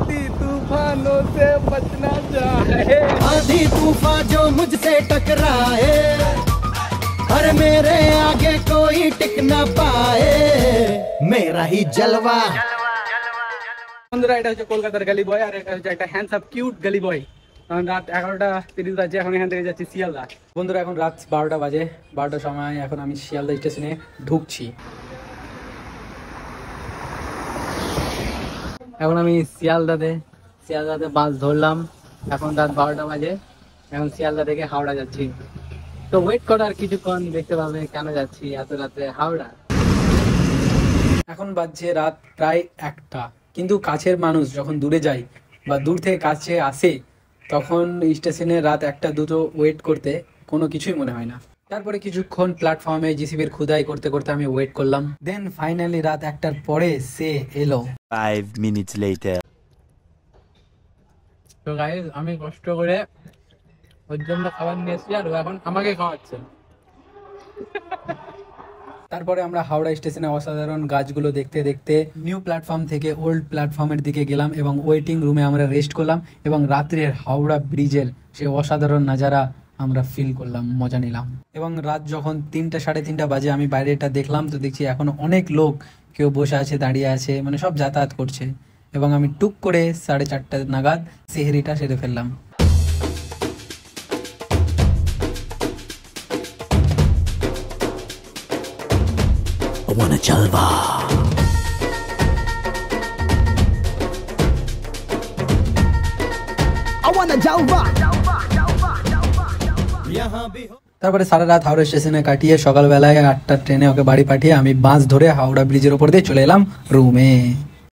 आंधी तूफानों से बचना चाहे, आंधी तूफान जो मुझसे टकराए, अरे मेरे आगे कोई टिक ना पाए, मेरा ही जलवा। বন্ধুরা এটা হচ্ছে কলকাতার গলি বয়, আর এটা হচ্ছে একটা হ্যান্ডসাম কিউট গলি বয়। রাত 11:30 বাজে, এখন এখান থেকে যাচ্ছি শিয়ালদা। বন্ধুরা এখন রাত 12টা বাজে, 12টার সময় এখন আমি শিয়ালদা স্টেশনে ঢুকছি। এখন আমি শিয়ালদাতে বাস ধরলাম। এখন রাত 12টা বাজে, এখন শিয়ালদা থেকে হাওড়া যাচ্ছি। তো ওয়েট করার কিছুক্ষণ, দেখতে পাবে কেন যাচ্ছি এত রাতে হাওড়া। এখন বাজছে রাত প্রায় 1টা, কিন্তু কাছের মানুষ যখন দূরে যায় বা দূর থেকে কাছে আসে তখন স্টেশনে রাত 1টা 2টো ওয়েট করতে কোনো কিছুই মনে হয় না। তারপরে কিছুক্ষণ প্ল্যাটফর্মে জিসিবির খুদাই করতে করতে আমি ওয়েট করলাম। দেন ফাইনালি রাত 1টার পরে সে এলো। 5 minutes later. তো গাইস আমি কষ্ট করে ওর জন্য খাবার নিয়ে এসেছি, আর ও এখন আমাকে খাওয়াচ্ছে। তারপরে আমরা হাওড়া স্টেশনে অসাধারণ গাছগুলো দেখতে দেখতে নিউ প্ল্যাটফর্ম থেকে ওল্ড প্ল্যাটফর্মের দিকে গেলাম এবং ওয়েটিং রুমে আমরা রেস্ট করলাম এবং রাত্রের হাওড়া ব্রিজের সে অসাধারণ নাজারা আমরা ফিল করলাম, মজা নিলাম। এবং রাত যখন 3টা 3:30 বাজে আমি বাইরেটা দেখলাম, তো দেখছি এখন অনেক লোক, কেউ বসে আছে, দাঁড়িয়ে আছে, মানে সব যাতায়াত করছে। এবং আমি টুক করে 4:30 নাগাদ সেহরিটা সেরে ফেললাম। তারপরে সারা রাত হাওড়া স্টেশনে কাটিয়ে সকালবেলায় 8টার ট্রেনে ওকে বাড়ি পাঠিয়ে আমি বাস ধরে হাওড়া ব্রিজের ওপর দিয়ে চলে এলাম রুমে।